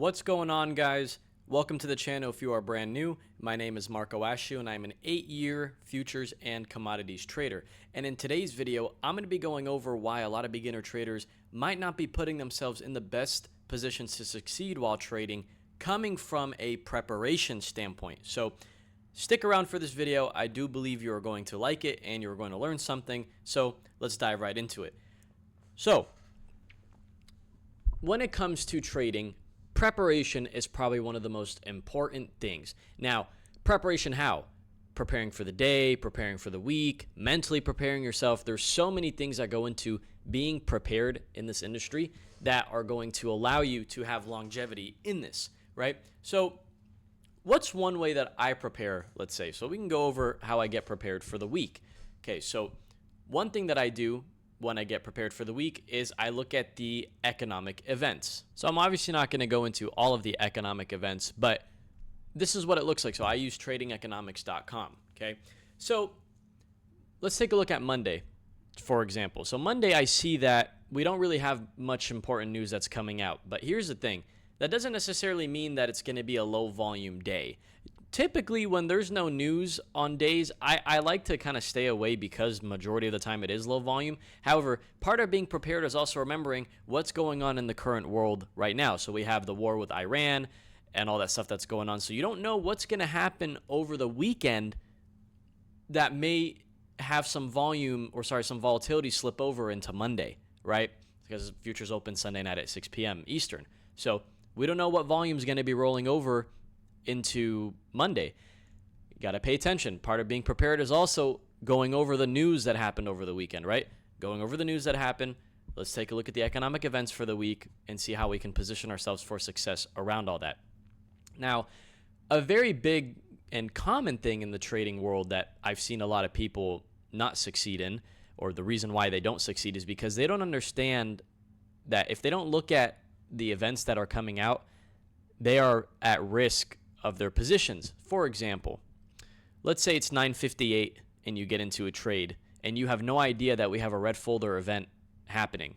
What's going on, guys? Welcome to the channel if you are brand new. My name is Marco Ashu and I'm an 8-year futures and commodities trader. And in today's video, I'm going to be going over why a lot of beginner traders might not be putting themselves in the best positions to succeed while trading, coming from a preparation standpoint. So stick around for this video. I do believe you are going to like it and you're going to learn something. So let's dive right into it. So when it comes to trading, preparation is probably one of the most important things. Now, preparation how? Preparing for the day, preparing for the week, mentally preparing yourself. There's so many things that go into being prepared in this industry that are going to allow you to have longevity in this, right? So what's one way that I prepare, let's say? So we can go over how I get prepared for the week. Okay, so one thing that I do when I get prepared for the week is I look at the economic events. So I'm obviously not going to go into all of the economic events, but this is what it looks like. So I use tradingeconomics.com. Okay. So let's take a look at Monday, for example. So Monday, I see that we don't really have much important news that's coming out, but here's the thing. That doesn't necessarily mean that it's going to be a low volume day. Typically, when there's no news on days, I like to kind of stay away because majority of the time it is low volume. However, part of being prepared is also remembering what's going on in the current world right now. So we have the war with Iran and all that stuff that's going on. So you don't know what's going to happen over the weekend that may have some volatility slip over into Monday, right? Because futures open Sunday night at 6 p.m. Eastern. So we don't know what volume is going to be rolling over into Monday. You got to pay attention. Part of being prepared is also going over the news that happened over the weekend, right? Going over the news that happened. Let's take a look at the economic events for the week and see how we can position ourselves for success around all that. Now, a very big and common thing in the trading world that I've seen a lot of people not succeed in, or the reason why they don't succeed, is because they don't understand that if they don't look at the events that are coming out, they are at risk of their positions. For example, let's say it's 9:58 and you get into a trade and you have no idea that we have a red folder event happening.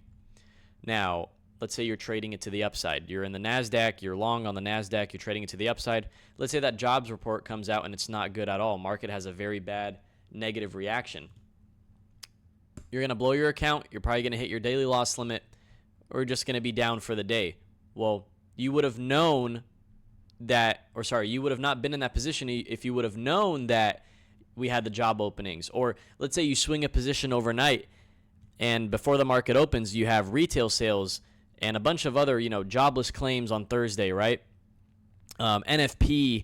Now, let's say you're trading it to the upside. You're in the NASDAQ, you're long on the NASDAQ, you're trading it to the upside. Let's say that jobs report comes out and it's not good at all. Market has a very bad negative reaction. You're going to blow your account. You're probably going to hit your daily loss limit, or just going to be down for the day. Well, you would have known that, you would have not been in that position if you would have known that we had the job openings. Or let's say you swing a position overnight and before the market opens, you have retail sales and a bunch of other, jobless claims on Thursday, right? NFP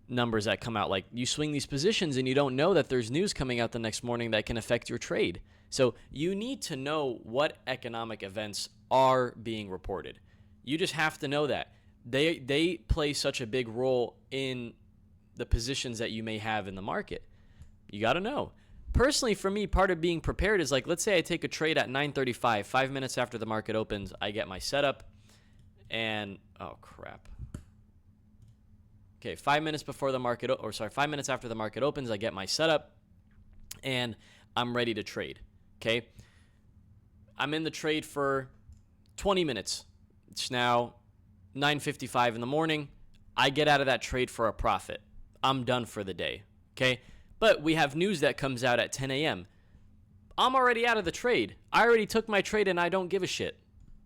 numbers that come out. Like, you swing these positions and you don't know that there's news coming out the next morning that can affect your trade. So you need to know what economic events are being reported. You just have to know that. They play such a big role in the positions that you may have in the market. You got to know. Personally, for me, part of being prepared is like, let's say I take a trade at 9:35, 5 minutes after the market opens, I get my setup, and oh crap. Okay, 5 minutes before the market, 5 minutes after the market opens, I get my setup, and I'm ready to trade. Okay, I'm in the trade for 20 minutes. It's now 9:55 in the morning. I get out of that trade for a profit. I'm done for the day. Okay. But we have news that comes out at 10 a.m. I'm already out of the trade. I already took my trade and I don't give a shit.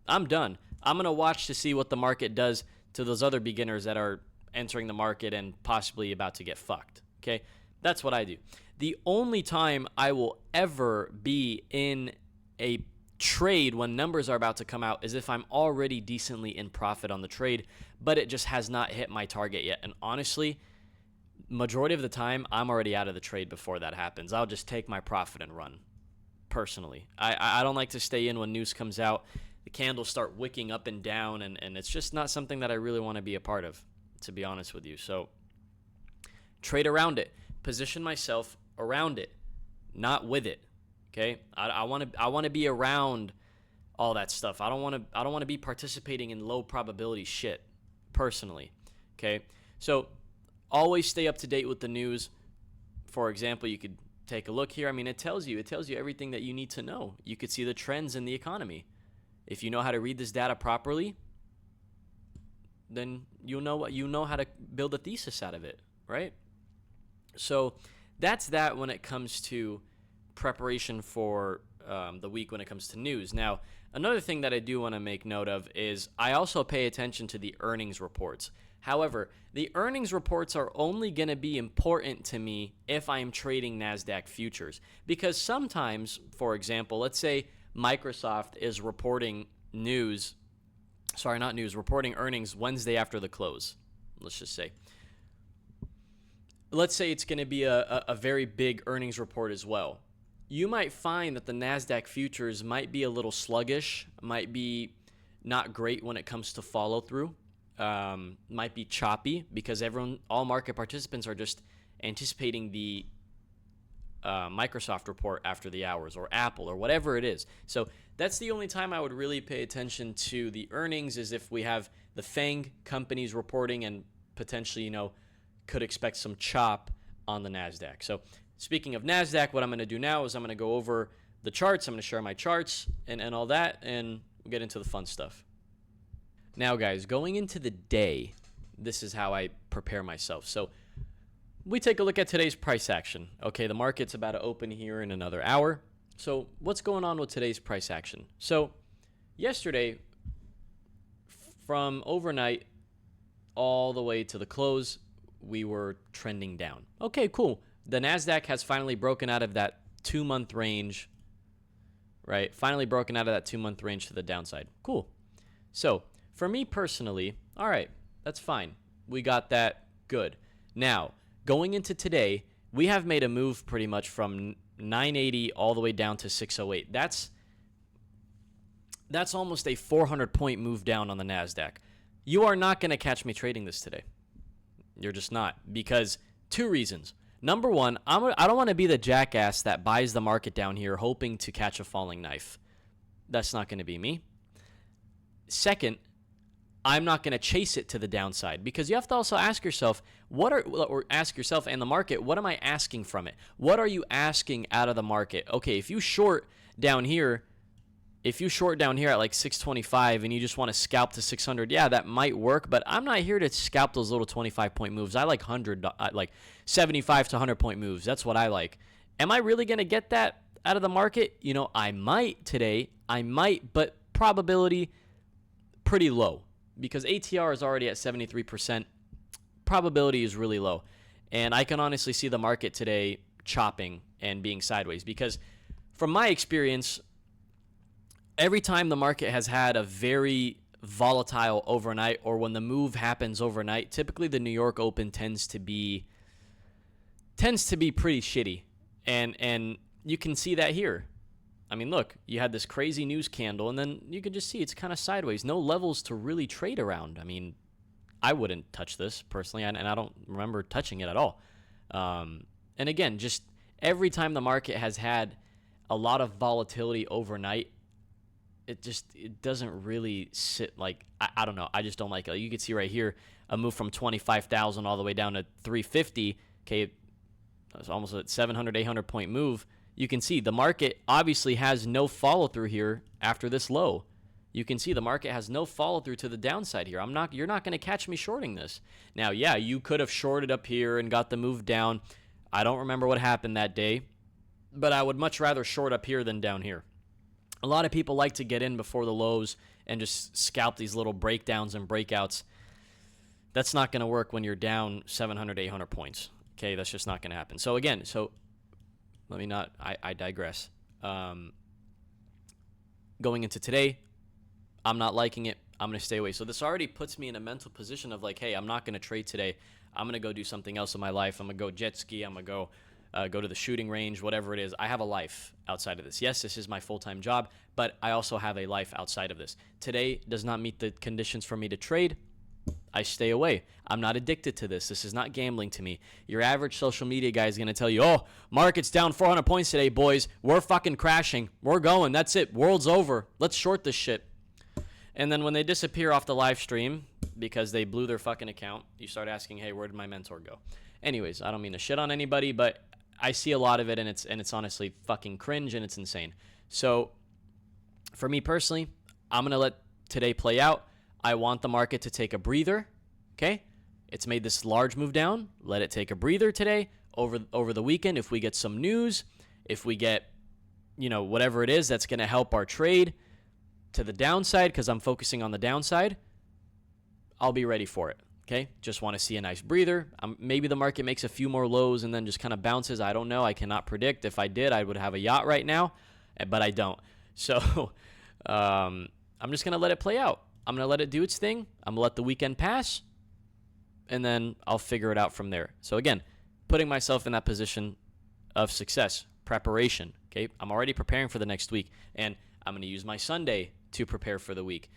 I'm done. I'm going to watch to see what the market does to those other beginners that are entering the market and possibly about to get fucked. Okay. That's what I do. The only time I will ever be in a trade when numbers are about to come out is if I'm already decently in profit on the trade, but it just has not hit my target yet. And honestly, majority of the time, I'm already out of the trade before that happens. I'll just take my profit and run. Personally, I don't like to stay in when news comes out. The candles start wicking up and down, and it's just not something that I really want to be a part of, to be honest with you. So trade around it. Position myself around it, not with it. Okay, I want to be around all that stuff. I don't want to be participating in low probability shit personally. Okay, so always stay up to date with the news. For example, you could take a look here. I mean, it tells you everything that you need to know. You could see the trends in the economy. If you know how to read this data properly, then you know how to build a thesis out of it, right? So that's that when it comes to preparation for the week when it comes to news. Now, another thing that I do want to make note of is I also pay attention to the earnings reports. However, the earnings reports are only going to be important to me if I'm trading NASDAQ futures. Because sometimes, for example, let's say Microsoft is reporting reporting earnings Wednesday after the close. Let's just say. Let's say it's going to be a very big earnings report as well. You might find that the NASDAQ futures might be a little sluggish, might be not great when it comes to follow through, might be choppy because all market participants are just anticipating the Microsoft report after the hours, or Apple, or whatever it is. So that's the only time I would really pay attention to the earnings, is if we have the FANG companies reporting and potentially, could expect some chop on the NASDAQ. So speaking of NASDAQ, what I'm going to do now is I'm going to go over the charts. I'm going to share my charts and all that, and we'll get into the fun stuff. Now, guys, going into the day, this is how I prepare myself. So we take a look at today's price action. Okay, the market's about to open here in another hour. So what's going on with today's price action? So yesterday, from overnight all the way to the close, we were trending down. Okay, cool. The NASDAQ has finally broken out of that 2-month range, right? Finally broken out of that 2-month range to the downside. Cool. So for me personally, all right, that's fine. We got that. Good. Now, going into today, we have made a move pretty much from 980 all the way down to 608. That's almost a 400-point move down on the NASDAQ. You are not going to catch me trading this today. You're just not, because 2 reasons. Number one, I don't want to be the jackass that buys the market down here hoping to catch a falling knife. That's not going to be me. Second, I'm not going to chase it to the downside, because you have to also ask yourself, ask yourself and the market, what am I asking from it? What are you asking out of the market? Okay, if you short down here at like 625 and you just want to scalp to 600, yeah, that might work, but I'm not here to scalp those little 25-point moves. I like 75 to 100-point moves. That's what I like. Am I really going to get that out of the market? I might today. But probability pretty low, because ATR is already at 73%. Probability is really low. And I can honestly see the market today chopping and being sideways, because from my experience, every time the market has had a very volatile overnight, or when the move happens overnight, typically the New York Open tends to be pretty shitty. And you can see that here. I mean, look, you had this crazy news candle, and then you can just see it's kind of sideways. No levels to really trade around. I mean, I wouldn't touch this personally, and I don't remember touching it at all. And again, just every time the market has had a lot of volatility overnight, it doesn't really sit like, I don't know. I just don't like it. You can see right here a move from 25,000 all the way down to 350. Okay, that's almost a 700, 800-point move. You can see the market obviously has no follow through here after this low. You can see the market has no follow through to the downside here. You're not going to catch me shorting this. Now, yeah, you could have shorted up here and got the move down. I don't remember what happened that day, but I would much rather short up here than down here. A lot of people like to get in before the lows and just scalp these little breakdowns and breakouts. That's not going to work when you're down 700, 800 points. Okay, that's just not going to happen. So again, I digress. Going into today, I'm not liking it. I'm going to stay away. So this already puts me in a mental position of like, hey, I'm not going to trade today. I'm going to go do something else in my life. I'm going to go jet ski. I'm going to go to the shooting range, whatever it is. I have a life outside of this. Yes, this is my full-time job, but I also have a life outside of this. Today does not meet the conditions for me to trade. I stay away. I'm not addicted to this. This is not gambling to me. Your average social media guy is going to tell you, oh, market's down 400 points today, boys. We're fucking crashing. We're going. That's it. World's over. Let's short this shit. And then when they disappear off the live stream because they blew their fucking account, you start asking, hey, where did my mentor go? Anyways, I don't mean to shit on anybody, but I see a lot of it, and it's honestly fucking cringe, and it's insane. So for me personally, I'm going to let today play out. I want the market to take a breather. Okay? It's made this large move down. Let it take a breather today. Over the weekend, if we get some news, if we get, whatever it is that's going to help our trade to the downside, because I'm focusing on the downside, I'll be ready for it. Okay? Just want to see a nice breather. Maybe the market makes a few more lows and then just kind of bounces. I don't know. I cannot predict. If I did, I would have a yacht right now, but I don't. So I'm just going to let it play out. I'm going to let it do its thing. I'm going to let the weekend pass, and then I'll figure it out from there. So again, putting myself in that position of success, preparation. Okay? I'm already preparing for the next week, and I'm going to use my Sunday to prepare for the week.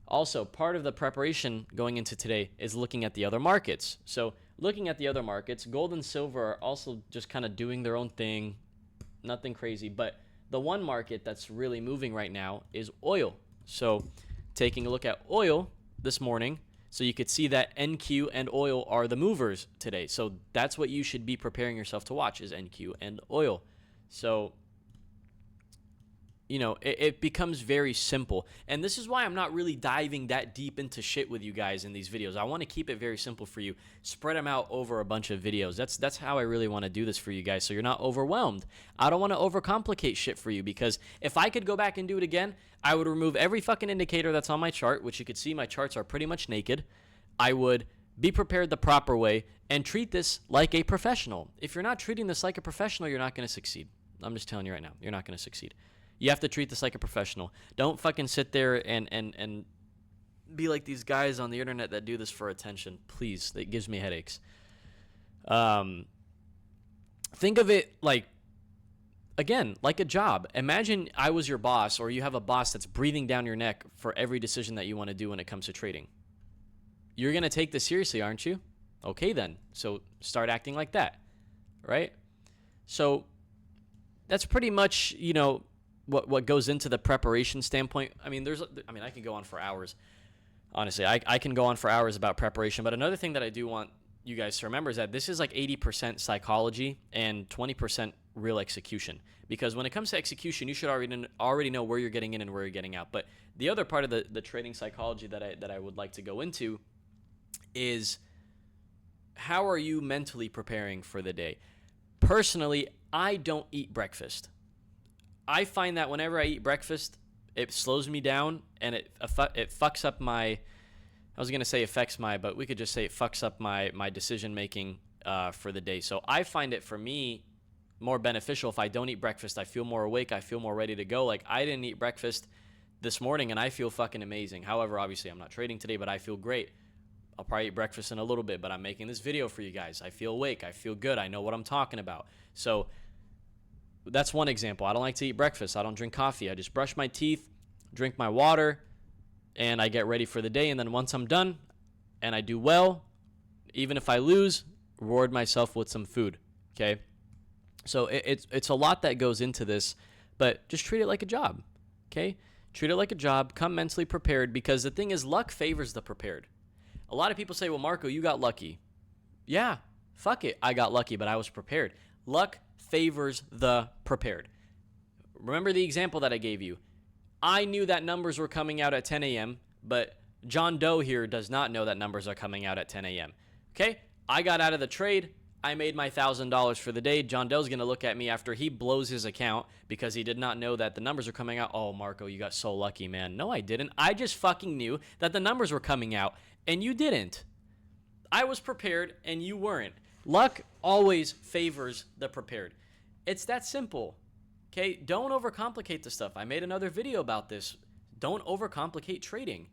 Also, part of the preparation going into today is looking at the other markets. So looking at the other markets, gold and silver are also just kind of doing their own thing, nothing crazy. But the one market that's really moving right now is oil. So taking a look at oil this morning, so you could see that NQ and oil are the movers today. So that's what you should be preparing yourself to watch, is NQ and oil. So it becomes very simple. And this is why I'm not really diving that deep into shit with you guys in these videos. I want to keep it very simple for you. Spread them out over a bunch of videos. That's how I really want to do this for you guys, so you're not overwhelmed. I don't want to overcomplicate shit for you, because if I could go back and do it again, I would remove every fucking indicator that's on my chart, which you could see my charts are pretty much naked. I would be prepared the proper way and treat this like a professional. If you're not treating this like a professional, you're not going to succeed. I'm just telling you right now, you're not going to succeed. You have to treat this like a professional. Don't fucking sit there and be like these guys on the internet that do this for attention. Please, it gives me headaches. Think of it like a job. Imagine I was your boss, or you have a boss that's breathing down your neck for every decision that you want to do when it comes to trading. You're going to take this seriously, aren't you? Okay, then. So start acting like that, right? So that's pretty much, what goes into the preparation standpoint. I mean, I can go on for hours. Honestly, I can go on for hours about preparation. But another thing that I do want you guys to remember is that this is like 80% psychology and 20% real execution. Because when it comes to execution, you should already know where you're getting in and where you're getting out. But the other part of the trading psychology that I would like to go into is, how are you mentally preparing for the day? Personally, I don't eat breakfast. I find that whenever I eat breakfast, it slows me down, and it fucks up my, I was going to say affects my, but we could just say it fucks up my decision making for the day. So I find it, for me, more beneficial if I don't eat breakfast. I feel more awake. I feel more ready to go. Like, I didn't eat breakfast this morning, and I feel fucking amazing. However, obviously, I'm not trading today, but I feel great. I'll probably eat breakfast in a little bit, but I'm making this video for you guys. I feel awake. I feel good. I know what I'm talking about. So that's one example. I don't like to eat breakfast. I don't drink coffee. I just brush my teeth, drink my water, and I get ready for the day. And then once I'm done and I do well, even if I lose, reward myself with some food. Okay? So it's a lot that goes into this, but just treat it like a job. Okay? Treat it like a job. Come mentally prepared, because the thing is, luck favors the prepared. A lot of people say, well, Marco, you got lucky. Yeah, fuck it. I got lucky, but I was prepared. Luck favors the prepared. Remember the example that I gave you. I knew that numbers were coming out at 10 a.m., but John Doe here does not know that numbers are coming out at 10 a.m. Okay? I got out of the trade. I made my $1,000 for the day. John Doe's going to look at me after he blows his account because he did not know that the numbers are coming out. Oh, Marco, you got so lucky, man. No, I didn't. I just fucking knew that the numbers were coming out, and you didn't. I was prepared, and you weren't. Luck always favors the prepared. It's that simple. Okay? Don't overcomplicate the stuff. I made another video about this. Don't overcomplicate trading.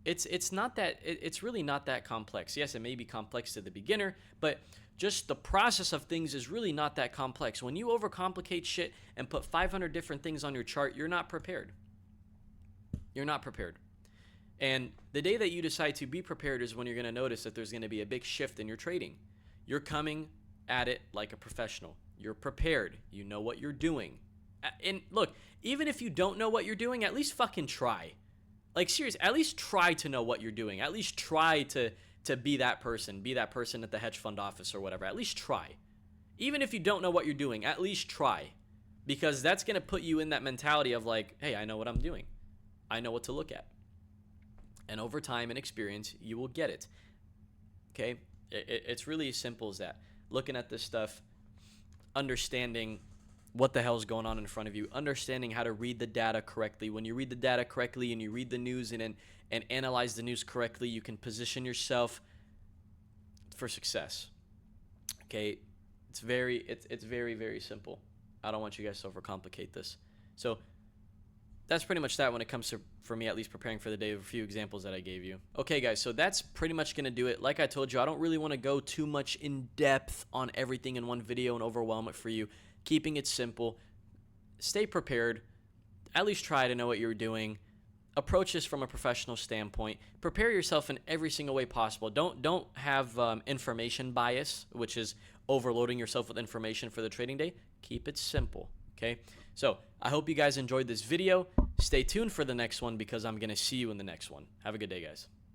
It's not that, it's really not that complex. Yes, it may be complex to the beginner, but just the process of things is really not that complex. When you overcomplicate shit and put 500 different things on your chart, you're not prepared. You're not prepared. And the day that you decide to be prepared is when you're going to notice that there's going to be a big shift in your trading. You're coming at it like a professional. You're prepared. You know what you're doing. And look, even if you don't know what you're doing, at least fucking try. Like, seriously, at least try to know what you're doing. At least try to be that person at the hedge fund office or whatever. At least try. Even if you don't know what you're doing, at least try. Because that's going to put you in that mentality of like, hey, I know what I'm doing. I know what to look at. And over time and experience, you will get it. Okay? It's really as simple as that. Looking at this stuff, understanding what the hell's going on in front of you, understanding how to read the data correctly. When you read the data correctly and you read the news and analyze the news correctly, you can position yourself for success. Okay? It's very, very simple. I don't want you guys to overcomplicate this. So that's pretty much that when it comes to, for me at least, preparing for the day, of a few examples that I gave you. Okay, guys, so that's pretty much going to do it. Like I told you, I don't really want to go too much in depth on everything in one video and overwhelm it for you. Keeping it simple. Stay prepared. At least try to know what you're doing. Approach this from a professional standpoint. Prepare yourself in every single way possible. Don't have information bias, which is overloading yourself with information for the trading day. Keep it simple, okay? So I hope you guys enjoyed this video. Stay tuned for the next one because I'm going to see you in the next one. Have a good day, guys.